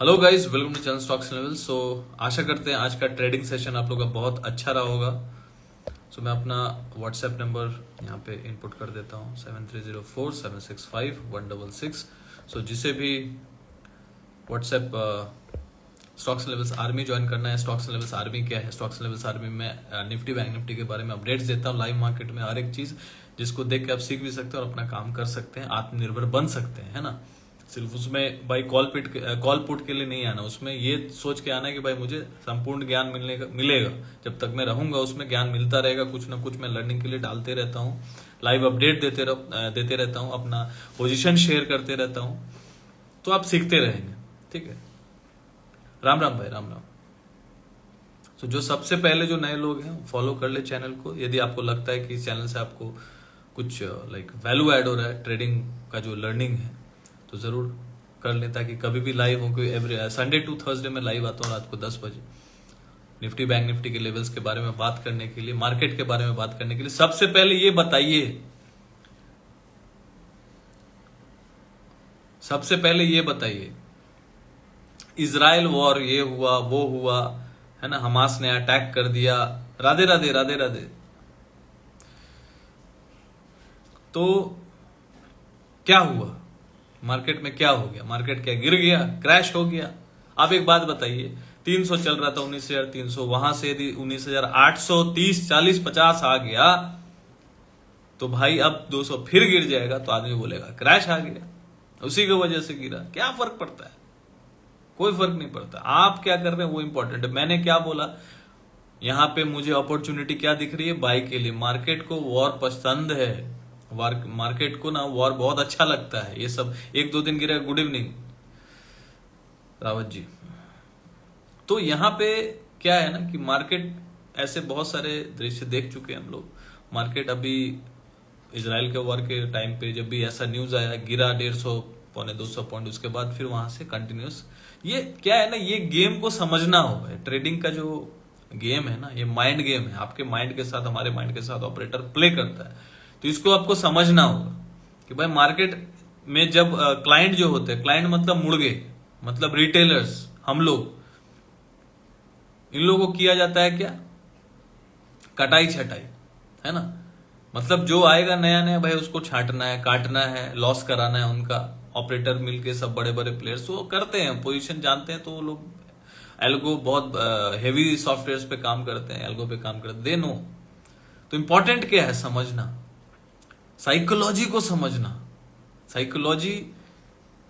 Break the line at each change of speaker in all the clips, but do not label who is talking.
Hello guys, welcome to channel stocks level. So आशा करते हैं आज का ट्रेडिंग सेशन आप लोग का बहुत अच्छा रहा होगा। सो मैं अपना व्हाट्सएप नंबर यहाँ पे इनपुट कर देता हूँ 7304765166। सो जिसे भी WhatsApp stocks levels army join करना है। स्टॉक्स लेवल्स आर्मी क्या है? स्टॉक्स लेवल्स आर्मी में निफ्टी बैंक निफ्टी के बारे में अपडेट्स देता हूँ लाइव मार्केट में हर एक चीज, जिसको देख के आप सीख भी सकते हैं और अपना काम कर सकते हैं, आत्मनिर्भर बन सकते हैं, है ना। सिर्फ उसमें भाई कॉल पुट के लिए नहीं आना, उसमें ये सोच के आना है कि भाई मुझे संपूर्ण ज्ञान मिलेगा। जब तक मैं रहूंगा उसमें ज्ञान मिलता रहेगा, कुछ ना कुछ मैं लर्निंग के लिए डालते रहता हूँ, लाइव अपडेट देते रहता हूँ, अपना पोजीशन शेयर करते रहता हूँ, तो आप सीखते रहेंगे। ठीक है, राम राम भाई, राम राम। तो जो सबसे पहले जो नए लोग हैं फॉलो कर ले चैनल को। यदि आपको लगता है कि इस चैनल से आपको कुछ लाइक वैल्यू ऐड हो रहा है, ट्रेडिंग का जो लर्निंग है, तो जरूर कर लें, ताकि कभी भी लाइव हो, कोई एवरी संडे टू थर्सडे में लाइव आता हूँ रात को 10 बजे, निफ्टी बैंक निफ्टी के लेवल्स के बारे में बात करने के लिए, मार्केट के बारे में बात करने के लिए। सबसे पहले ये बताइए, इजराइल वॉर, ये हुआ वो हुआ, है ना, हमास ने अटैक कर दिया, राधे राधे राधे राधे, तो क्या हुआ मार्केट में? क्या हो गया? मार्केट क्या गिर गया, क्रैश हो गया? आप एक बात बताइए, 300 चल रहा था, 19,300, वहां से यदि 19,830 40 50 आ गया, तो भाई अब 200 फिर गिर जाएगा तो आदमी बोलेगा क्रैश आ गया, उसी की वजह से गिरा। क्या फर्क पड़ता है? कोई फर्क नहीं पड़ता। आप क्या कर रहे हैं वो इंपॉर्टेंट है। मैंने क्या बोला, यहां पे मुझे अपॉर्चुनिटी क्या दिख रही है? बाई के लिए। मार्केट को वॉर पसंद है, मार्केट को ना वॉर बहुत अच्छा लगता है। ये सब एक दो दिन गिरा, गुड इवनिंग रावत जी। तो यहां पे क्या है ना कि मार्केट ऐसे बहुत सारे दृश्य देख चुके हैं हम लोग। मार्केट अभी इजराइल के वॉर के टाइम पे जब भी ऐसा न्यूज आया, गिरा 150 पौने 200 पॉइंट, उसके बाद फिर वहां से कंटिन्यूस। ये क्या है ना, ये गेम को समझना होगा। ट्रेडिंग का जो गेम है ना, ये माइंड गेम है। आपके माइंड के साथ, हमारे माइंड के साथ ऑपरेटर प्ले करता है, तो इसको आपको समझना होगा कि भाई मार्केट में जब क्लाइंट जो होते हैं, क्लाइंट मतलब मुर्गे, मतलब रिटेलर्स, हम लोग, इन लोगों को किया जाता है क्या? कटाई छटाई, है ना। मतलब जो आएगा नया नया भाई उसको छांटना है, काटना है, लॉस कराना है उनका। ऑपरेटर मिलके सब बड़े बड़े प्लेयर्स वो करते हैं, पोजीशन जानते हैं, तो वो लोग एल्गो बहुत हेवी सॉफ्टवेयर पे काम करते हैं, एल्गो पे काम करते हैं, दे नो। तो इंपॉर्टेंट क्या है? समझना, साइकोलॉजी को समझना। साइकोलॉजी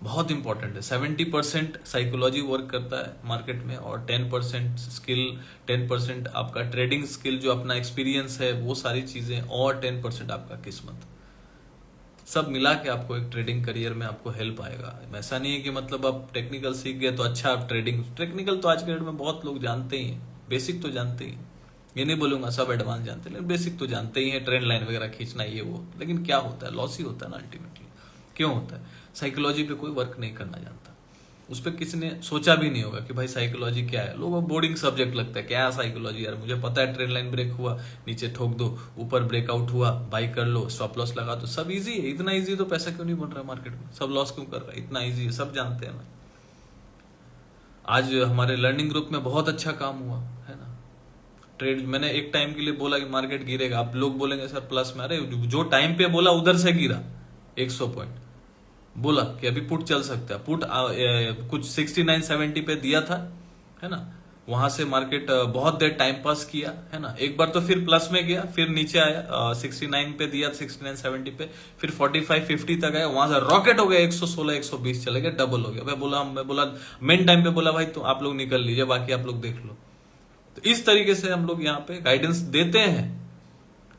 बहुत इंपॉर्टेंट है। 70% साइकोलॉजी वर्क करता है मार्केट में, और 10% स्किल, 10% आपका ट्रेडिंग स्किल, जो अपना एक्सपीरियंस है, वो सारी चीजें, और 10% आपका किस्मत। सब मिला के आपको एक ट्रेडिंग करियर में आपको हेल्प आएगा। ऐसा नहीं है कि मतलब आप टेक्निकल सीख गए तो अच्छा आप टेक्निकल तो आज के डेट में बहुत लोग जानते ही हैं, बेसिक तो जानते ही हैं। ये नहीं बोलूंगा सब एडवांस जानते हैं, लेकिन बेसिक तो जानते ही हैं, ट्रेंड लाइन वगैरह खींचना ये वो। लेकिन क्या होता है? लॉस ही होता है ना अल्टीमेटली। क्यों होता है? साइकोलॉजी पे कोई वर्क नहीं करना जानता, उस पर किसी ने सोचा भी नहीं होगा कि भाई साइकोलॉजी क्या है। लोगों को बोर्डिंग सब्जेक्ट लगता है, क्या साइकोलॉजी यार, मुझे पता है ट्रेंड लाइन ब्रेक हुआ, नीचे ठोक दो, ऊपर ब्रेकआउट हुआ, बाई कर लो, स्टॉप लॉस लगा दो, सब इजी है। इतना इजी तो पैसा क्यों नहीं बन रहा मार्केट में? सब लॉस क्यों कर रहा है? इतना इजी है, सब जानते हैं ना। आज हमारे लर्निंग ग्रुप में बहुत अच्छा काम हुआ है ना। ट्रेड मैंने एक टाइम के लिए बोला कि मार्केट गिरेगा, आप लोग बोलेंगे सर प्लस में, अरे जो टाइम पे बोला उधर से गिरा 100 पॉइंट। बोला कि अभी पुट चल सकता है, पुट कुछ 69-70 पे दिया था, है ना। वहां से मार्केट बहुत देर टाइम पास किया, है ना। एक बार तो फिर प्लस में गया, फिर नीचे आया, 69 पे दिया, 69-70 पे, फिर 45-50 तक आया, वहां से रॉकेट हो गया, 116-120 चले गए, डबल हो गया। मैं बोला मेन टाइम पे बोला भाई तो आप लोग निकल लीजिए, बाकी आप लोग देख लो। तो इस तरीके से हम लोग यहाँ पे गाइडेंस देते हैं।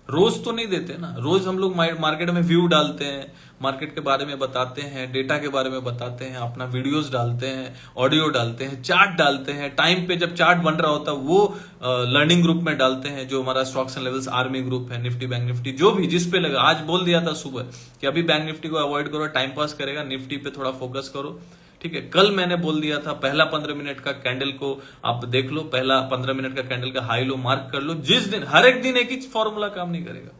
रोज तो नहीं देते ना, रोज हम लोग मार्केट में व्यू डालते हैं, मार्केट के बारे में बताते हैं, डेटा के बारे में बताते हैं, अपना वीडियोस डालते हैं, ऑडियो डालते हैं, चार्ट डालते हैं। टाइम पे जब चार्ट बन रहा होता है वो लर्निंग ग्रुप में डालते हैं, जो हमारा stocks and levels army group है, निफ्टी बैंक निफ्टी, जो भी जिस पे लगा। आज बोल दिया था सुबह कि अभी बैंक निफ्टी को अवॉइड करो, टाइम पास करेगा, निफ्टी पे थोड़ा फोकस करो, ठीक है। कल मैंने बोल दिया था पहला 15 मिनट का कैंडल को आप देख लो, पहला 15 मिनट का कैंडल का हाई लो मार्क कर लो। जिस दिन, हर एक दिन एक ही फॉर्मूला काम नहीं करेगा,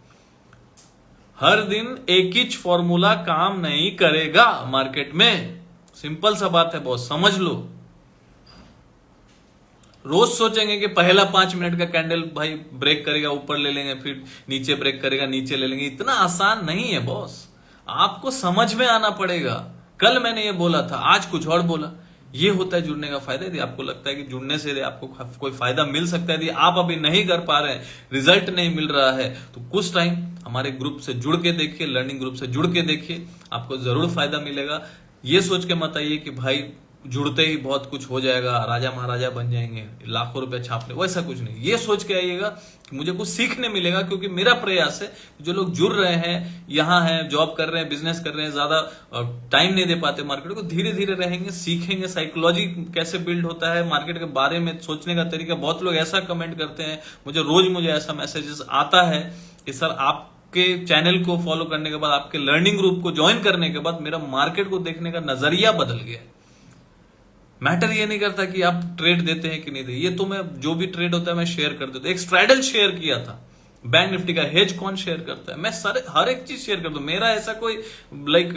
हर दिन एक ही फॉर्मूला काम नहीं करेगा मार्केट में। सिंपल सा बात है बॉस, समझ लो। रोज सोचेंगे कि पहला 5 मिनट का कैंडल भाई ब्रेक करेगा, ऊपर ले लेंगे, फिर नीचे ब्रेक करेगा, नीचे ले लेंगे। इतना आसान नहीं है बॉस, आपको समझ में आना पड़ेगा। कल मैंने ये बोला था, आज कुछ और बोला। ये होता है जुड़ने का फायदा। यदि आपको लगता है कि जुड़ने से आपको कोई फायदा मिल सकता है, यदि आप अभी नहीं कर पा रहे हैं, रिजल्ट नहीं मिल रहा है, तो कुछ टाइम हमारे ग्रुप से जुड़ के देखिए, लर्निंग ग्रुप से जुड़ के देखिए, आपको जरूर फायदा मिलेगा। ये सोच के मत आइए कि भाई जुड़ते ही बहुत कुछ हो जाएगा, राजा महाराजा बन जाएंगे, लाखों रुपए छाप ले, वैसा कुछ नहीं। ये सोच के आइएगा कि मुझे कुछ सीखने मिलेगा, क्योंकि मेरा प्रयास है जो लोग जुड़ रहे हैं, यहाँ हैं, जॉब कर रहे हैं, बिजनेस कर रहे हैं, ज्यादा टाइम नहीं दे पाते मार्केट को, धीरे धीरे रहेंगे, सीखेंगे साइकोलॉजी कैसे बिल्ड होता है, मार्केट के बारे में सोचने का तरीका। बहुत लोग ऐसा कमेंट करते हैं, मुझे ऐसा मैसेजेस आता है कि सर आपके चैनल को फॉलो करने के बाद, आपके लर्निंग ग्रुप को ज्वाइन करने के बाद मेरा मार्केट को देखने का नजरिया बदल गया। मैटर ये नहीं करता कि आप ट्रेड देते हैं कि नहीं देते, ये तो मैं जो भी ट्रेड होता है मैं शेयर कर देता हूं। एक स्ट्रैडल शेयर किया था बैंक निफ्टी का, हेज कौन शेयर करता है? मैं हर एक चीज शेयर करता हूं। मेरा ऐसा कोई लाइक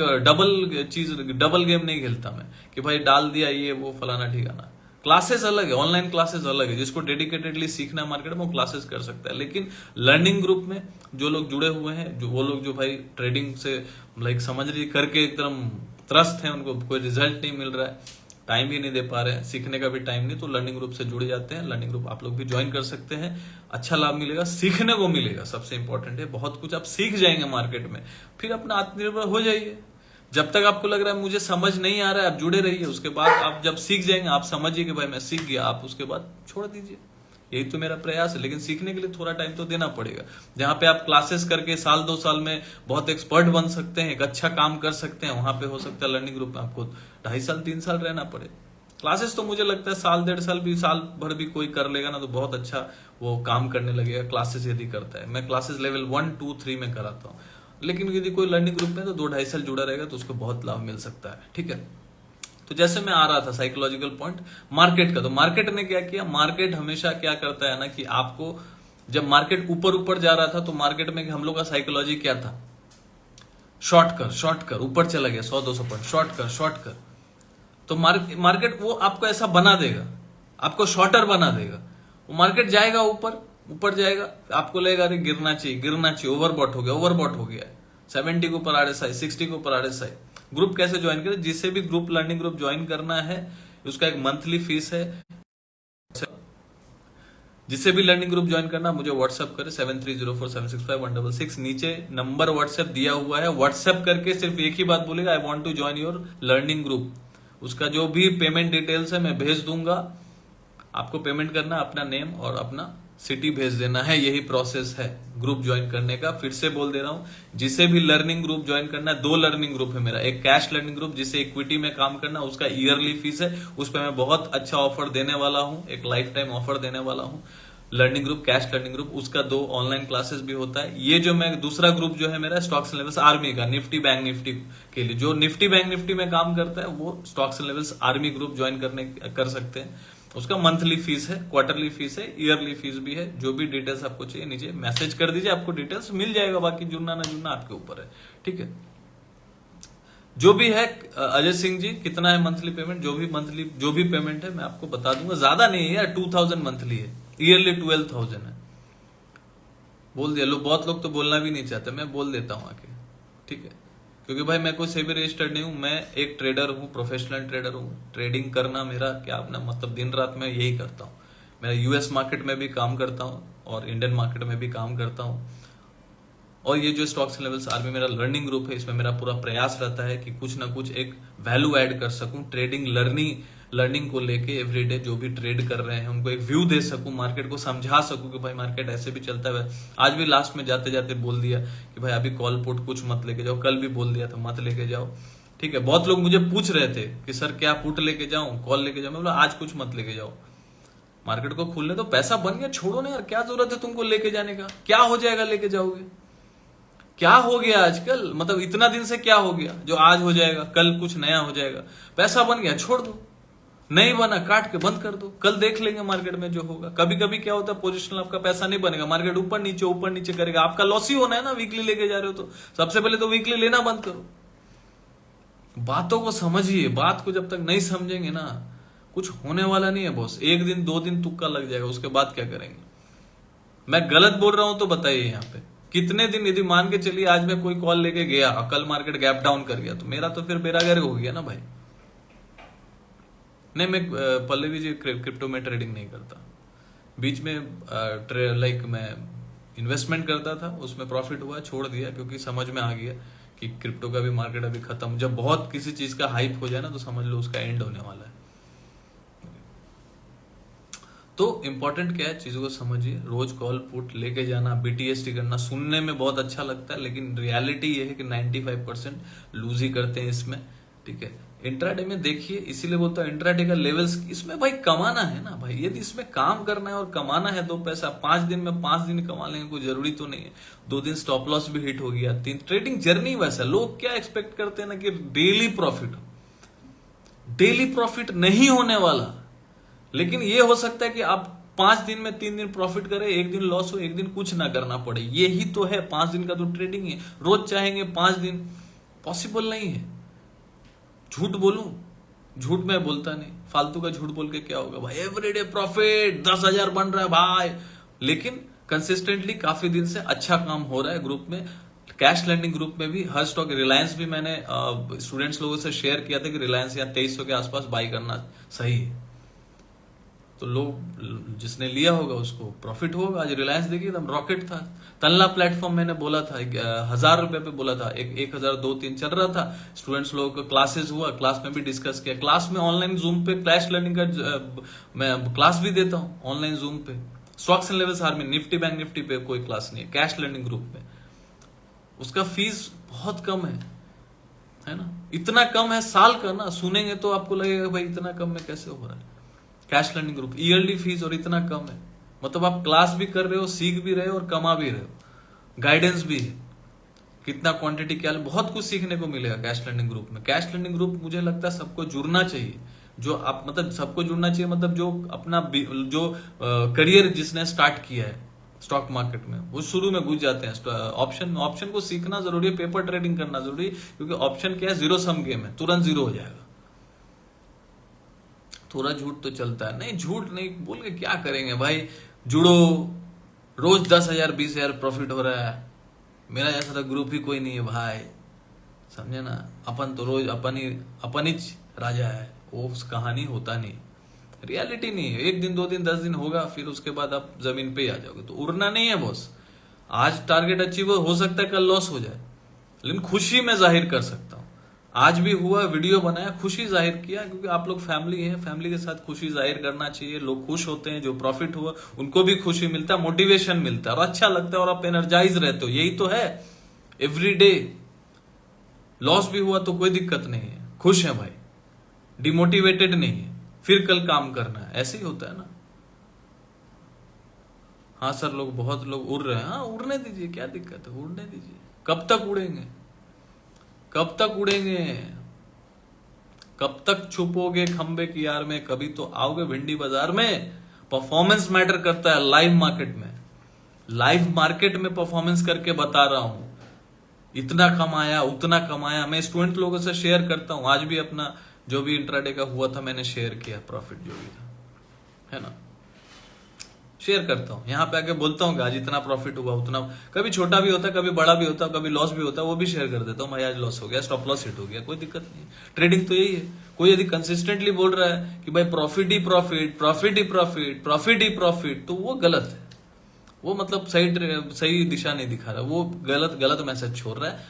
डबल गेम नहीं खेलता मैं कि भाई डाल दिया ये वो फलाना ठिकाना। क्लासेस अलग है, ऑनलाइन क्लासेस अलग है, जिसको डेडिकेटेडली सीखना है मार्केट में वो क्लासेस कर सकता है। लेकिन लर्निंग ग्रुप में जो लोग जुड़े हुए हैं, जो वो लोग जो भाई ट्रेडिंग से लाइक समझ रही करके एकदम त्रस्त है, उनको कोई रिजल्ट नहीं मिल रहा है, टाइम भी नहीं दे पा रहे हैं, सीखने का भी टाइम नहीं, तो लर्निंग ग्रुप से जुड़ जाते हैं। लर्निंग ग्रुप आप लोग भी ज्वाइन कर सकते हैं, अच्छा लाभ मिलेगा, सीखने को मिलेगा, सबसे इंपॉर्टेंट है। बहुत कुछ आप सीख जाएंगे मार्केट में, फिर अपना आत्मनिर्भर हो जाइए। जब तक आपको लग रहा है मुझे समझ नहीं आ रहा है, आप जुड़े रहिए। उसके बाद आप जब सीख जाएंगे, आप समझिए कि भाई मैं सीख गया, आप उसके बाद छोड़ दीजिए। यही तो मेरा प्रयास है। लेकिन सीखने के लिए थोड़ा टाइम तो देना पड़ेगा। जहां पे आप क्लासेस करके साल 2 साल में बहुत एक्सपर्ट बन सकते हैं, एक अच्छा काम कर सकते हैं, वहां पे हो सकता है लर्निंग ग्रुप में आपको 2.5 साल 3 साल रहना पड़े। क्लासेस तो मुझे लगता है साल 1.5 साल भी, साल भर भी कोई कर लेगा ना तो बहुत अच्छा वो काम करने लगेगा, क्लासेस यदि करता है। मैं क्लासेस लेवल 1 2 3 में कराता हूँ। लेकिन यदि कोई लर्निंग ग्रुप में तो 2-2.5 साल जुड़ा रहेगा तो उसको बहुत लाभ मिल सकता है। ठीक है, तो जैसे मैं आ रहा था साइकोलॉजिकल पॉइंट मार्केट का, तो मार्केट ने क्या किया, मार्केट हमेशा क्या करता है ना कि आपको, जब मार्केट ऊपर ऊपर जा रहा था तो मार्केट में हम लोग का साइकोलॉजी क्या था, शॉर्ट कर, ऊपर चला गया 100-200 पॉइंट, शॉर्ट कर। तो मार्केट वो आपको ऐसा बना देगा, आपको शॉर्टर बना देगा। वो मार्केट जाएगा ऊपर जाएगा, आपको लगेगा अरे गिरना चाहिए, ओवरबॉट हो गया 70 के ऊपर RSI, 60 के ऊपर RSI। ग्रुप कैसे ज्वाइन करें? जिसे भी ग्रुप लर्निंग ग्रुप ज्वाइन करना है उसका एक मंथली फीस है। जिसे भी लर्निंग ग्रुप ज्वाइन करना मुझे व्हाट्सएप करे 7304765166, नीचे नंबर व्हाट्सएप दिया हुआ है। व्हाट्सएप करके सिर्फ एक ही बात बोलेगा, I want to join your learning group. उसका जो भी पेमेंट डिटेल्स है मैं भेज दूंगा। आपको पेमेंट करना, अपना नेम और अपना सिटी भेज देना है, यही प्रोसेस है ग्रुप ज्वाइन करने का। फिर से बोल दे रहा हूं, जिसे भी लर्निंग ग्रुप ज्वाइन करना है, 2 लर्निंग ग्रुप है मेरा। एक कैश लर्निंग ग्रुप जिसे इक्विटी में काम करना, उसका ईयरली फीस है, उस पर मैं बहुत अच्छा ऑफर देने वाला हूं, एक लाइफ टाइम ऑफर देने वाला हूं। Learning group, cash learning group, उसका 2 ऑनलाइन क्लासेस भी होता है। ये जो मैं दूसरा ग्रुप जो है मेरा स्टॉक्स एंड लेवल्स आर्मी का, निफ्टी बैंक निफ्टी के लिए, जो निफ्टी बैंक निफ्टी में काम करता है वो stocks and levels army group join कर सकते हैं। उसका मंथली फीस है, क्वार्टरली फीस है, ईयरली फीस भी है। जो भी डिटेल्स आपको चाहिए नीचे मैसेज कर दीजिए, आपको डिटेल्स मिल जाएगा। बाकी जुड़ना ना जुड़ना आपके ऊपर है। ठीक है, जो भी है अजय सिंह जी, कितना है मंथली पेमेंट? जो भी पेमेंट है मैं आपको बता दूंगा। ज्यादा नहीं है यार, 2000 मंथली है, ईयरली 12,000 है। बोल दिया। बहुत लोग तो बोलना भी नहीं चाहते, मैं बोल देता हूं आके। ठीक है, क्योंकि भाई मैं कोई सेबी रजिस्टर्ड नहीं हूं, मैं एक ट्रेडर हूं, प्रोफेशनल ट्रेडर हूं। ट्रेडिंग करना मेरा क्या अपना मतलब, दिन रात मैं यही करता हूं। मेरा यूएस मार्केट में भी काम करता हूं और इंडियन मार्केट में भी काम करता हूं। और ये जो स्टॉक्स लेवल्स आर्मी मेरा लर्निंग ग्रुप है, इसमें मेरा पूरा प्रयास रहता है कि कुछ ना कुछ एक वैल्यू ऐड कर सकूं, ट्रेडिंग लर्निंग को लेके एवरीडे जो भी ट्रेड कर रहे हैं उनको एक व्यू दे सकूं, मार्केट को समझा सकूं कि भाई मार्केट ऐसे भी चलता है। आज भी लास्ट में जाते जाते बोल दिया कि भाई अभी कॉल पुट कुछ मत लेके जाओ, कल भी बोल दिया था मत लेके जाओ। ठीक है, बहुत लोग मुझे पूछ रहे थे कि सर क्या पुट लेके जाऊं, कॉल लेके जाऊं? मैं बोला आज कुछ मत लेके जाओ, मार्केट को खुलने तो पैसा बन गया, छोड़ो ना यार, क्या जरूरत है तुमको लेके जाने का? क्या हो जाएगा लेके जाओगे? क्या हो गया आजकल, मतलब इतना दिन से क्या हो गया जो आज हो जाएगा, कल कुछ नया हो जाएगा? पैसा बन गया, छोड़ दो। नहीं बना, काट के बंद कर दो, कल देख लेंगे मार्केट में जो होगा। कभी कभी क्या होता है, पोजिशनल आपका पैसा नहीं बनेगा, मार्केट ऊपर नीचे करेगा, आपका लॉस ही होना है ना। वीकली लेके जा रहे हो तो सबसे पहले तो वीकली लेना बंद करो। बातों को समझिए, बात को जब तक नहीं समझेंगे ना, कुछ होने वाला नहीं है बॉस। एक दिन 2 दिन तुक्का लग जाएगा, उसके बाद क्या करेंगे? मैं गलत बोल रहा हूं तो बताइए यहाँ पे कितने दिन। यदि मान के चलिए आज मैं कोई कॉल लेके गया, कल मार्केट गैप डाउन कर गया, तो मेरा तो फिर बेरागर हो गया ना भाई। नहीं, मैं पल्लवी जी क्रिप्टो में ट्रेडिंग नहीं करता। बीच में मैं इन्वेस्टमेंट करता था, उसमें प्रॉफिट हुआ, छोड़ दिया, क्योंकि समझ में आ गया कि क्रिप्टो का भी मार्केट अभी खत्म। जब बहुत किसी चीज का हाइप हो जाए ना, तो समझ लो उसका एंड होने वाला है। तो इंपॉर्टेंट क्या है, चीजों को समझिए। रोज कॉल पुट लेके जाना, बीटीएसटी करना सुनने में बहुत अच्छा लगता है, लेकिन रियलिटी ये है कि 95% लूज ही करते हैं इसमें। ठीक है, इंट्राडे में देखिए, इसीलिए बोलता हूं इंट्राडे का लेवल्स, इसमें भाई कमाना है ना भाई। यदि इसमें काम करना है और कमाना है 2 पैसा, 5 दिन में 5 दिन कमा लेंगे, कोई जरूरी तो नहीं है। 2 दिन स्टॉप लॉस भी हिट हो गया, 3 ट्रेडिंग जर्नी वैसा। लोग क्या एक्सपेक्ट करते हैं ना कि डेली प्रॉफिट हो। डेली प्रॉफिट नहीं होने वाला, लेकिन ये हो सकता है कि आप 5 दिन में 3 दिन प्रॉफिट करें, 1 दिन लॉस हो, 1 दिन कुछ ना करना पड़े। ये ही तो है 5 दिन का तो ट्रेडिंग है। रोज चाहेंगे 5 दिन, पॉसिबल नहीं है। झूठ बोलूं, झूठ मैं बोलता नहीं, फालतू का झूठ बोल के क्या होगा भाई। एवरीडे प्रॉफिट 10,000 बन रहा है भाई, लेकिन कंसिस्टेंटली काफी दिन से अच्छा काम हो रहा है ग्रुप में। कैश लैंडिंग ग्रुप में भी हर स्टॉक, रिलायंस भी मैंने स्टूडेंट्स लोगों से शेयर किया था कि रिलायंस या 2300 के आसपास बाई करना सही है। तो लोग जिसने लिया होगा उसको प्रॉफिट होगा। आज रिलायंस देखिए एकदम रॉकेट था। तनला प्लेटफॉर्म मैंने बोला था 1,000 रुपए पे बोला था, 1,002-3 चल रहा था। स्टूडेंट्स लोगों को क्लासेस हुआ, क्लास में भी डिस्कस किया। क्लास में ऑनलाइन जूम पे कैश लर्निंग का मैं क्लास भी देता हूँ ऑनलाइन जूम पे। Stocks and levels army, Nifty bank Nifty पे कोई क्लास नहीं है, कैश लर्निंग ग्रुप में। उसका फीस बहुत कम है ना। इतना कम है साल का ना, सुनेंगे तो आपको लगेगा भाई इतना कम में कैसे हो रहा है। Cash learning group yearly fees और इतना कम है, मतलब आप क्लास भी कर रहे हो, सीख भी रहे हो और कमा भी रहे हो, गाइडेंस भी है। कितना क्वांटिटी क्या, बहुत कुछ सीखने को मिलेगा कैश लर्निंग ग्रुप में। कैश लर्निंग ग्रुप मुझे लगता है सबको जुड़ना चाहिए। जो आप मतलब सबको जुड़ना चाहिए, मतलब जो अपना जो करियर जिसने स्टार्ट किया है स्टॉक मार्केट में, वो शुरू में घुस जाते हैं। ऑप्शन को सीखना जरूरी है, पेपर ट्रेडिंग करना जरूरी है, क्योंकि ऑप्शन क्या है, जीरो सम गेम है, तुरंत जीरो हो जाएगा। थोड़ा झूठ तो चलता है, नहीं झूठ नहीं बोल के क्या करेंगे भाई। जुड़ो, रोज 10,000 20,000 प्रॉफिट हो रहा है। मेरा जैसा तो ग्रुप ही कोई नहीं है भाई, समझे ना। अपन तो रोज अपन ही राजा है, वो कहानी होता नहीं, रियलिटी नहीं है। 1 दिन 2 दिन 10 दिन होगा, फिर उसके बाद आप जमीन पे ही आ जाओगे। तो उड़ना नहीं है बॉस। आज टारगेट अचीव हो सकता है, कल लॉस हो जाए, लेकिन खुशी में जाहिर कर सकता हूं। आज भी हुआ, वीडियो बनाया, खुशी जाहिर किया, क्योंकि आप लोग फैमिली है, फैमिली के साथ खुशी जाहिर करना चाहिए। लोग खुश होते हैं, जो प्रॉफिट हुआ उनको भी खुशी मिलता है, मोटिवेशन मिलता है और अच्छा लगता है, और आप एनर्जाइज रहते हो। यही तो है एवरी डे। लॉस भी हुआ तो कोई दिक्कत नहीं है, खुश है भाई, डिमोटिवेटेड नहीं है, फिर कल काम करना है, ऐसे ही होता है ना। हाँ सर, लोग बहुत लोग उड़ रहे हैं, हाँ उड़ने दीजिए, क्या दिक्कत है, उड़ने दीजिए। कब तक उड़ेंगे, कब तक उड़ेंगे, कब तक छुपोगे खंबे की यार में, कभी तो आओगे भिंडी बाजार में। परफॉर्मेंस मैटर करता है लाइव मार्केट में। लाइव मार्केट में परफॉर्मेंस करके बता रहा हूं, इतना कमाया उतना कमाया। मैं स्टूडेंट लोगों से शेयर करता हूं, आज भी अपना जो भी इंट्राडे का हुआ था मैंने शेयर किया, प्रॉफिट जो भी था, है ना, शेयर करता हूं। यहां पे आके बोलता हूं कि आज इतना प्रॉफिट हुआ, उतना, कभी छोटा भी होता है, कभी बड़ा भी होता है, कभी लॉस भी होता है, वो भी शेयर कर देता हूं। भाई आज लॉस हो गया, स्टॉप लॉस हिट हो गया, कोई दिक्कत नहीं। ट्रेडिंग तो यही है। कोई यदि कंसिस्टेंटली बोल रहा है कि भाई प्रॉफिट ही प्रॉफिट, प्रॉफिट ही प्रॉफिट, प्रॉफिट ही प्रॉफिट, तो वो गलत है। वो मतलब सही दिशा नहीं दिखा रहा, वो गलत मैसेज छोड़ रहा है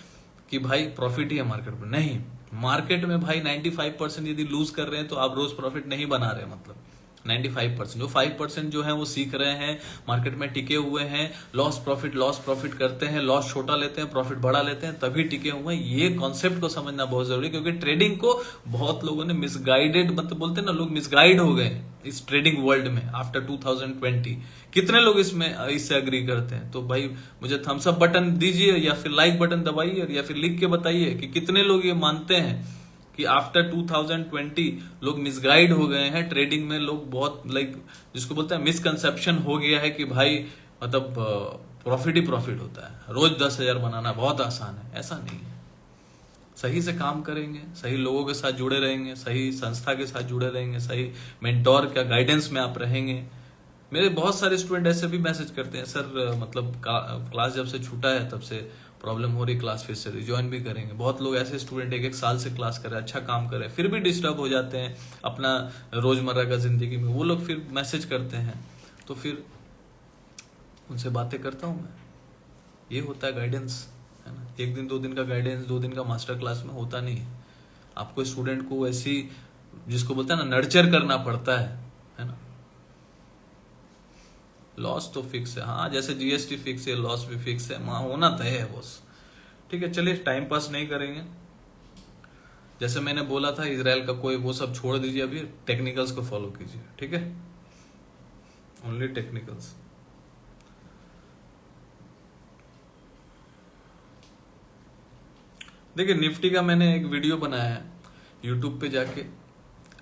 कि भाई प्रॉफिट ही है मार्केट में। नहीं, मार्केट में भाई 95% यदि लूज कर रहे हैं तो आप रोज प्रॉफिट नहीं बना रहे। मतलब 95% जो 5% जो है वो सीख रहे हैं, मार्केट में टिके हुए हैं, लॉस प्रॉफिट करते हैं, लॉस छोटा लेते हैं, प्रॉफिट बड़ा लेते हैं, तभी टिके हुए हैं। ये कॉन्सेप्ट को समझना बहुत जरूरी है, क्योंकि ट्रेडिंग को बहुत लोगों ने मिसगाइडेड, मतलब बोलते हैं ना, लोग मिसगाइड हो गए इस ट्रेडिंग वर्ल्ड में आफ्टर 2020। कितने लोग इससे अग्री करते हैं? तो भाई मुझे थम्स अप बटन दीजिए, या फिर लाइक बटन दबाइए, या फिर लिख के बताइए कि कितने लोग ये मानते हैं कि आफ्टर 2020 लोग मिसगाइड हो गए हैं ट्रेडिंग में। लोग बहुत जिसको बोलते हैं मिसकंसेप्शन हो गया है कि भाई मतलब प्रॉफिट ही प्रॉफिट होता है, रोज 10,000 बनाना बहुत आसान है। ऐसा नहीं है, सही से काम करेंगे, सही लोगों के साथ जुड़े रहेंगे, सही संस्था के साथ जुड़े रहेंगे, सही मेंटोर का गाइडेंस में आप रहेंगे। मेरे बहुत सारे स्टूडेंट ऐसे भी मैसेज करते हैं, सर मतलब क्लास जब से छूटा है तब से प्रॉब्लम हो रही, क्लास फिर से रिज्वाइन भी करेंगे। बहुत लोग ऐसे स्टूडेंट एक एक साल से क्लास कर रहे हैं, अच्छा काम कर रहे हैं, फिर भी डिस्टर्ब हो जाते हैं अपना रोजमर्रा का जिंदगी में, वो लोग फिर मैसेज करते हैं, तो फिर उनसे बातें करता हूं मैं। ये होता है गाइडेंस, है ना। एक दिन 2 दिन का गाइडेंस, 2 दिन का मास्टर क्लास में होता नहीं है। आपको स्टूडेंट को ऐसी, जिसको बोलते हैं ना, नर्चर करना पड़ता है ना। लॉस तो फिक्स है, हाँ, जैसे जीएसटी फिक्स है, लॉस भी फिक्स है, वहां होना तय है बॉस। ठीक है, चलिए टाइम पास नहीं करेंगे। जैसे मैंने बोला था इजराइल का कोई, वो सब छोड़ दीजिए, अभी टेक्निकल्स को फॉलो कीजिए, ठीक है, ओनली टेक्निकल्स। देखिए निफ्टी का मैंने एक वीडियो बनाया है यूट्यूब पे, जाके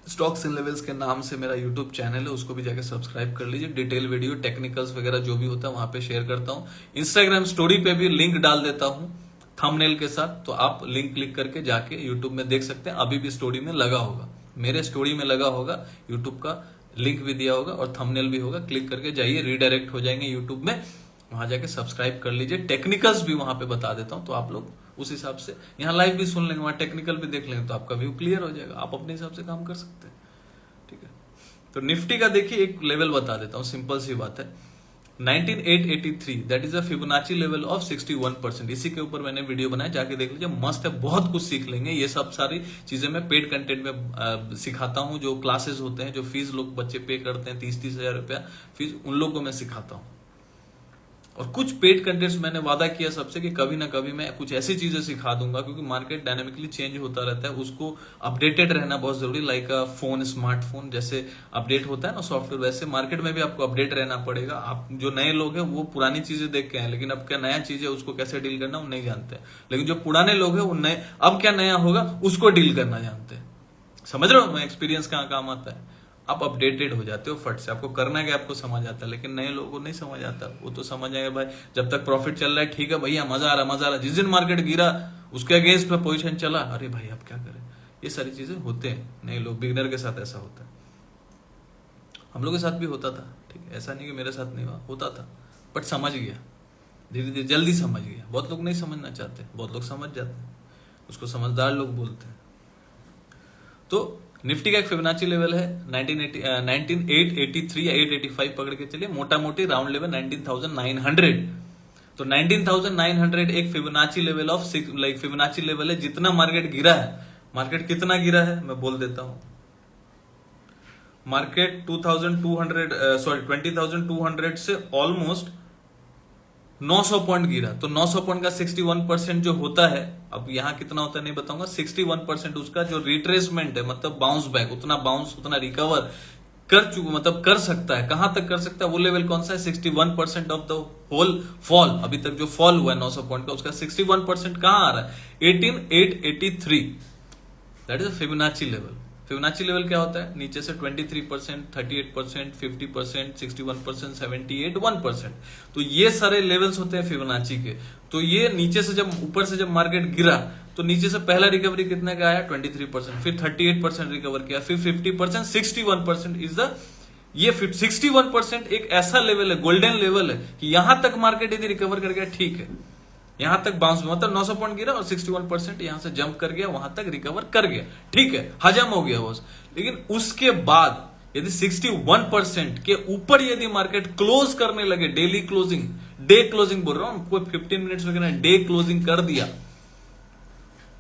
स्टॉक्स एंड लेवल्स के नाम से मेरा यूट्यूब चैनल है, उसको भी जाके सब्सक्राइब कर लीजिए। डिटेल वीडियो, टेक्निकल्स वगैरह जो भी होता है वहां पे शेयर करता हूँ। इंस्टाग्राम स्टोरी पे भी लिंक डाल देता हूँ थंबनेल के साथ, तो आप लिंक क्लिक करके जाके यूट्यूब में देख सकते हैं। अभी भी स्टोरी में लगा होगा, मेरे स्टोरी में लगा होगा, यूट्यूब का लिंक भी दिया होगा और थंबनेल भी होगा। क्लिक करके जाइए, रिडायरेक्ट हो जाएंगे यूट्यूब में, वहां जाके सब्सक्राइब कर लीजिए। टेक्निकल्स भी वहां पे बता देता हूं, तो आप लोग उस हिसाब से यहाँ लाइव भी सुन लेंगे, वहां टेक्निकल भी देख लेंगे, तो आपका व्यू क्लियर हो जाएगा, आप अपने हिसाब से काम कर सकते हैं। ठीक है, तो निफ्टी का देखिए एक लेवल बता देता हूं, सिंपल सी बात है, 19883, that is a Fibonacci level of 61%। इसी के ऊपर मैंने वीडियो बनाया, जाके देख लीजिए, मस्त है, बहुत कुछ सीख लेंगे। ये सब सारी चीजें मैं पेड कंटेंट में सिखाता हूं। जो क्लासेस होते हैं, जो फीस लोग बच्चे पे करते हैं, 30-30 हजार रुपया फीस, उन लोग को मैं सिखाता हूं। और कुछ पेड कंटेंट्स मैंने वादा किया सबसे कि कभी ना कभी मैं कुछ ऐसी चीजें सिखा दूंगा, क्योंकि मार्केट डायनामिकली चेंज होता रहता है, उसको अपडेटेड रहना बहुत जरूरी। लाइक अ फोन, स्मार्टफोन जैसे अपडेट होता है ना सॉफ्टवेयर, वैसे मार्केट में भी आपको अपडेट रहना पड़ेगा। आप जो नए लोग हैं वो पुरानी चीजें देख के आए, लेकिन अब क्या नया चीज है उसको कैसे डील करना वो नहीं जानते, लेकिन जो पुराने लोग हैं वो नए, अब क्या नया होगा उसको डील करना जानते हैं। समझ रहे हो मैं एक्सपीरियंस कहाँ काम आता है। आप अपडेटेड हो जाते हो फट से, आपको करना क्या आपको समझ आता है, लेकिन नए लोगों को नहीं समझ आता। वो तो समझ आएगा भाई, जब तक प्रॉफिट चल रहा है ठीक है भैया, मजा आ रहा मजा आ रहा। जिस दिन मार्केट गिरा उसके अगेंस्ट में पोजीशन चला, अरे भाई अब क्या करें। ये सारी चीजें होते हैं, नए लोग, बिगनर के साथ ऐसा होता है। हम लोग के साथ भी होता था, ठीक है, ऐसा नहीं कि मेरे साथ नहीं हुआ, होता था, बट समझ गया धीरे धीरे, जल्दी समझ गया। बहुत लोग नहीं समझना चाहते, बहुत लोग समझ जाते हैं, उसको समझदार लोग बोलते हैं। तो निफ्टी का एक फिबोनाची लेवल है 19883 या 885 पकड़ के चलिए, मोटा मोटी राउंड लेवल 19900। तो 19900 एक Fibonacci level of like Fibonacci level है। जितना मार्केट गिरा है, मार्केट कितना गिरा है मैं बोल देता हूं। मार्केट 20,200 से ऑलमोस्ट 900 पॉइंट गिरा। तो 900 पॉइंट का 61% जो होता है, अब यहां कितना होता है नहीं बताऊंगा, 61% उसका जो रिट्रेसमेंट है, मतलब बाउंस बैक, उतना बाउंस, उतना रिकवर कर चुका, मतलब कर सकता है। कहां तक कर सकता है, वो लेवल कौन सा है, 61% ऑफ द होल फॉल। अभी तक जो फॉल हुआ है 900 पॉइंट का, उसका 61% कहां आ रहा है, 18883, that is a Fibonacci level. Fibonacci level क्या होता है, नीचे से 23%, 38%, 50%, 61%, 78%, 1%। तो ये सारे लेवल्स होते हैं फिबोनाची के। तो ये नीचे से जब, ऊपर से जब मार्केट गिरा, तो नीचे से पहला रिकवरी कितने का आया, 23%, फिर 38% रिकवर किया, फिर 50%, 61% इज द, ये 61% एक ऐसा लेवल है, गोल्डन लेवल है, कि यहां तक मार्केट यदि रिकवर कर गया ठीक है, यहां तक बाउंस, मतलब 900 पॉइंट गिरा और 61% यहां से जंप कर गया, वहां तक रिकवर कर गया, ठीक है, हजम हो गया बॉस। लेकिन उसके बाद यदि 61% के ऊपर यदि मार्केट क्लोज करने लगे, डेली क्लोजिंग, डे क्लोजिंग बोल रहा हूं, कोई 15 मिनट्स वगैरह डे क्लोजिंग कर दिया,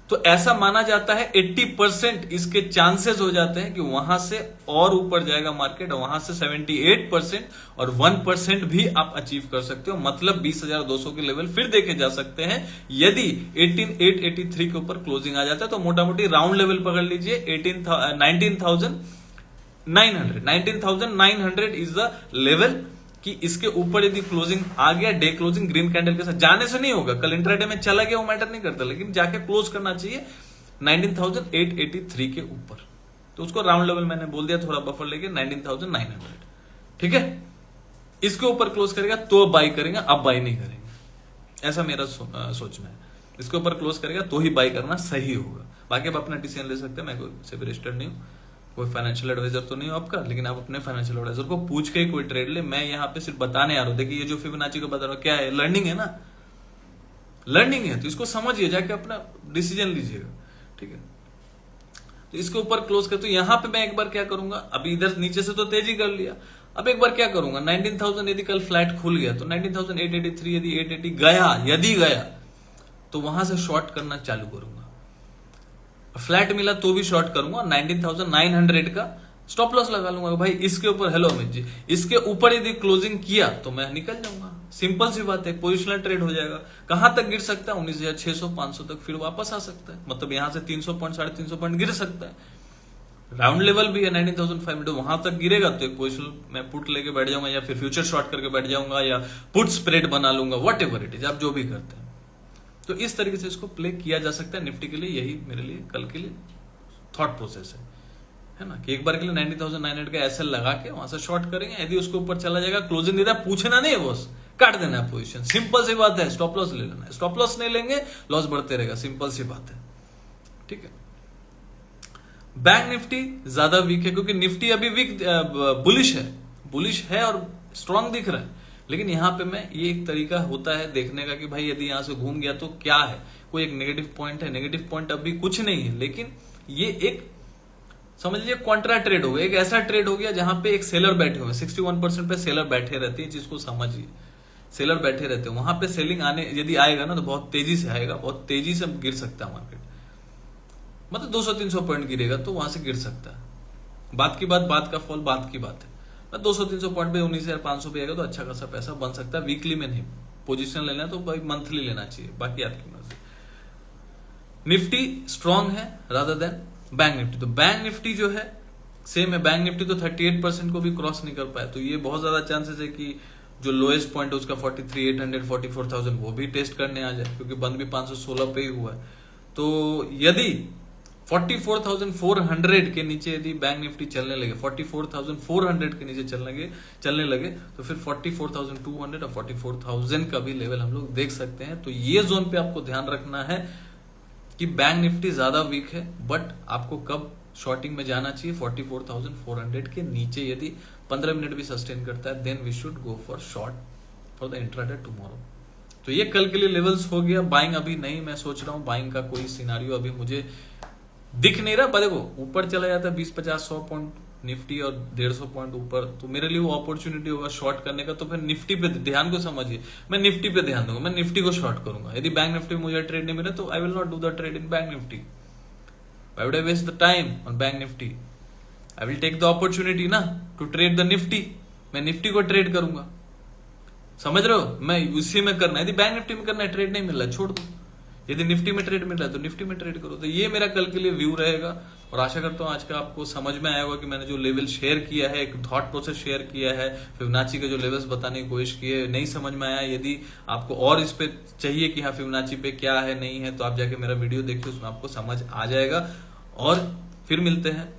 तो ऐसा माना जाता है 80% इसके चांसेस हो जाते हैं कि वहां से और ऊपर जाएगा मार्केट, और वहां से 78% और 1% भी आप अचीव कर सकते हो। मतलब 20,200 के लेवल फिर देखे जा सकते हैं यदि 18,883 के ऊपर क्लोजिंग आ जाता है। तो मोटा मोटी राउंड लेवल पकड़ लीजिए 19,900 इज द लेवल, कि इसके ऊपर यदि क्लोजिंग आ गया, डे क्लोजिंग ग्रीन कैंडल के साथ, जाने से नहीं होगा, कल इंट्राडे में चला गया वो मैटर नहीं करता, लेकिन जाके क्लोज करना चाहिए 19,883 के ऊपर। तो उसको राउंड लेवल मैंने बोल दिया, थोड़ा बफर लेके 19,900, ठीक है। इसके ऊपर क्लोज करेगा तो बाई करेंगे, अब बाई नहीं करेंगे, ऐसा मेरा सोचना है। इसके ऊपर क्लोज करेगा तो ही बाई करना सही होगा। बाकी आप अपना डिसीजन ले सकते हैं, मैं कोई से भी रजिस्टर्ड नहीं हूँ, कोई फाइनेंशियल एडवाइजर तो नहीं हो आपका, लेकिन आप अपने फाइनेंशियल एडवाइजर को पूछ के ही कोई ट्रेड ले। मैं यहाँ पे सिर्फ बताने आ रहा हूँ। देखिए ये जो फिबोनाची को बता रहा हूँ क्या है, लर्निंग है ना, लर्निंग है, तो इसको समझिए, जाके अपना डिसीजन लीजिएगा, ठीक है। तो इसके ऊपर क्लोज कर, तो यहां पे मैं एक बार क्या करूंगा, अभी इधर नीचे से तो तेजी कर लिया, अब एक बार क्या करूंगा, 19,000 यदि कल फ्लैट खुल गया तो 19,883 यदि 880 गया तो वहां से शॉर्ट करना चालू करूंगा। फ्लैट मिला तो भी शॉर्ट करूंगा, 19,900 का स्टॉप लॉस लगा लूंगा भाई। इसके ऊपर, हेलो अमित जी, इसके ऊपर यदि क्लोजिंग किया तो मैं निकल जाऊंगा, सिंपल सी बात है, पोजिशनल ट्रेड हो जाएगा। कहां तक गिर सकता है, 19,600 500 तक फिर वापस आ सकता है, मतलब यहां से 300 पॉइंट 350 पॉइंट गिर सकता है। राउंड लेवल भी है 19,500, वहां तक गिरेगा तो एक पोजिशन मैं पुट लेके बैठ जाऊंगा, या फिर फ्यूचर शॉर्ट करके बैठ जाऊंगा, या पुट स्प्रेड बना लूंगा, वट एवर इट इज, आप जो भी करते हैं। तो इस तरीके से इसको प्ले किया जा सकता है निफ्टी के लिए। यही मेरे लिए कल के लिए थॉट प्रोसेस है ना, कि एक बार के लिए 90,900 का एसएल लगा के वहां से शॉर्ट करेंगे, यदि उसके ऊपर चला जाएगा, क्लोजिंग देता है, पूछना नहीं है बॉस, काट देना है पोजीशन, सिंपल सी बात है। स्टॉप लॉस ले लेना है, स्टॉप लॉस नहीं लेंगे लॉस बढ़ते रहेगा, सिंपल सी बात है, ठीक है। बैंक निफ्टी ज्यादा वीक है, क्योंकि निफ्टी अभी वीक बुलिश है और स्ट्रांग दिख रहा है, लेकिन यहां पे मैं, ये एक तरीका होता है देखने का कि भाई यदि यहां से घूम गया तो क्या है, कोई एक नेगेटिव पॉइंट है, नेगेटिव पॉइंट अभी कुछ नहीं है, लेकिन ये एक समझ लीजिए कॉन्ट्रा ट्रेड हो गया, एक ऐसा ट्रेड हो गया जहां पे एक सेलर बैठे हुए, 61% पे सेलर बैठे रहते हैं, जिसको समझिए, सेलर बैठे रहते हैं वहां पे, सेलिंग आने यदि आएगा ना तो बहुत तेजी से आएगा, बहुत तेजी से गिर सकता है मार्केट, मतलब 200-300 पॉइंट गिरेगा तो वहां से गिर सकता है। बात की बात, बात का फॉल बात की बात है। 200-300 पॉइंट पे 19,500 पे आएगा तो अच्छा खासा पैसा बन सकता है, वीकली में नहीं, पोजीशन लेना तो भाई मंथली लेना चाहिए, बाकी आपकी मर्जी। निफ्टी स्ट्रांग है रादर देन बैंक निफ्टी। तो बैंक निफ्टी जो है सेम है, बैंक निफ्टी तो 38% को भी क्रॉस नहीं कर पाया, तो ये बहुत ज्यादा चांसेस है कि जो लोएस्ट पॉइंट है उसका 43,800 44,000 वो भी टेस्ट करने आ जाए, क्योंकि बंद भी 516 पे ही हुआ है। तो यदि 44,400 के नीचे यदि बैंक निफ्टी चलने लगे, 44,400 के नीचे चलने लगे तो फिर 44,200 और 44,000 का भी लेवल हम लोग देख सकते हैं। तो ये जोन पे आपको ध्यान रखना है कि बैंक निफ्टी ज्यादा वीक है, बट आपको कब शॉर्टिंग में जाना चाहिए, 44,400 के नीचे यदि 15 मिनट भी सस्टेन करता है, then we should go for short for the intraday tomorrow. तो ये कल के लिए लेवल्स हो गया। बाइंग अभी नहीं, मैं सोच रहा हूं बाइंग का कोई सिनारियो अभी मुझे दिख नहीं रहा। देखो ऊपर चला जाता है 20-50-100 पॉइंट निफ्टी और 150 पॉइंट ऊपर, तो मेरे लिए वो अपॉर्चुनिटी होगा शॉर्ट करने का। तो फिर निफ्टी पे ध्यान को समझिए, मैं निफ्टी पे ध्यान दूंगा, मैं निफ्टी को शॉर्ट करूंगा। यदि बैंक निफ्टी में मुझे ट्रेड नहीं मिला तो I will not do the trade in bank Nifty. Why would I waste the time on bank Nifty? I will take the opportunity ना to trade the निफ्टी। मैं Nifty को trade करूंगा, समझ रहे हो, मैं उसी में करना है। यदि बैंक निफ्टी में करना है, ट्रेड नहीं मिल रहा छोड़ दो, यदि निफ्टी में ट्रेड मिल रहा है तो निफ्टी में ट्रेड करो। तो ये मेरा कल के लिए व्यू रहेगा, और आशा करता हूं आज का आपको समझ में आया होगा कि मैंने जो लेवल शेयर किया है, एक थॉट प्रोसेस शेयर किया है, फिबोनाची के जो लेवल्स बताने की कोशिश की है। नहीं समझ में आया, यदि आपको और इस पे चाहिए कि हाँ फिबोनाची पे क्या है नहीं है, तो आप जाके मेरा वीडियो देखिए, उसमें आपको समझ आ जाएगा। और फिर मिलते हैं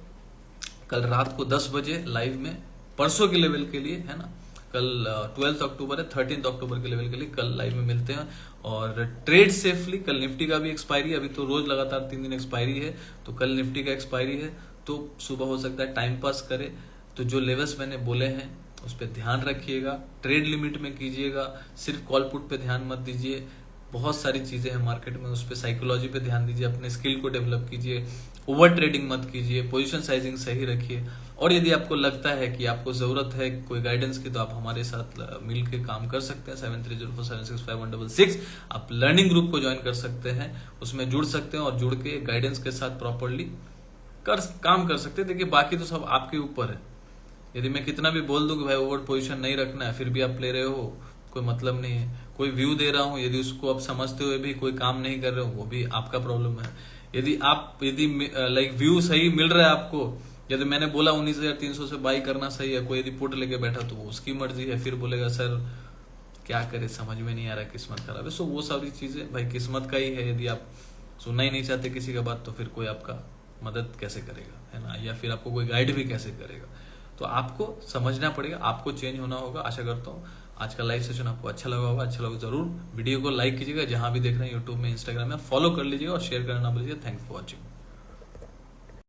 कल रात को 10 बजे लाइव में, परसों के लेवल के लिए, है ना। कल 12 अक्टूबर है, 13 अक्टूबर के लेवल के लिए कल लाइव में मिलते हैं। और ट्रेड सेफली, कल निफ्टी का भी एक्सपायरी है, अभी तो रोज लगातार 3 दिन एक्सपायरी है, तो कल निफ्टी का एक्सपायरी है, तो सुबह हो सकता है टाइम पास करे। तो जो लेवल्स मैंने बोले हैं उस पर ध्यान रखिएगा, ट्रेड लिमिट में कीजिएगा, सिर्फ कॉल पुट पे ध्यान मत दीजिए। बहुत सारी चीजें हैं मार्केट में, उस पर साइकोलॉजी पे ध्यान दीजिए, अपने स्किल को डेवलप कीजिए, ओवर ट्रेडिंग मत कीजिए, पोजीशन साइजिंग सही रखिए। और यदि आपको लगता है कि आपको जरूरत है कोई गाइडेंस की, तो आप हमारे साथ मिल के काम कर सकते हैं। 7304765166 आप लर्निंग ग्रुप को ज्वाइन कर सकते हैं, उसमें जुड़ सकते हैं और जुड़ के गाइडेंस के साथ प्रॉपरली काम कर सकते हैं। देखिए बाकी तो सब आपके ऊपर है। यदि मैं कितना भी बोल दूं कि भाई ओवर पोजीशन नहीं रखना है, फिर भी आप ले रहे हो, कोई मतलब नहीं है। कोई व्यू दे रहा हूं, यदि उसको आप समझते हुए भी कोई काम नहीं कर रहे हो, वो भी आपका प्रॉब्लम है। यदि लाइक व्यू सही मिल रहा है आपको, यदि मैंने बोला 19,300 से बाई करना सही है, कोई यदि पुट लेके बैठा तो वो उसकी मर्जी है, फिर बोलेगा सर क्या करे, समझ में नहीं आ रहा, किस्मत खराब है। सो वो सारी चीजें भाई किस्मत का ही है। यदि आप सुनना ही नहीं चाहते किसी का बात, तो फिर कोई आपका मदद कैसे करेगा, है ना, या फिर आपको कोई गाइड भी कैसे करेगा। तो आपको समझना पड़ेगा, आपको चेंज होना होगा। आशा करता हूँ आज का लाइव सेशन आपको अच्छा लगा होगा, अच्छा लगा जरूर वीडियो को लाइक कीजिएगा, जहां भी देख रहे हैं यूट्यूब में, इंस्टाग्राम में फॉलो कर लीजिएगा और शेयर करना ना भूलिएगा। Thanks for watching.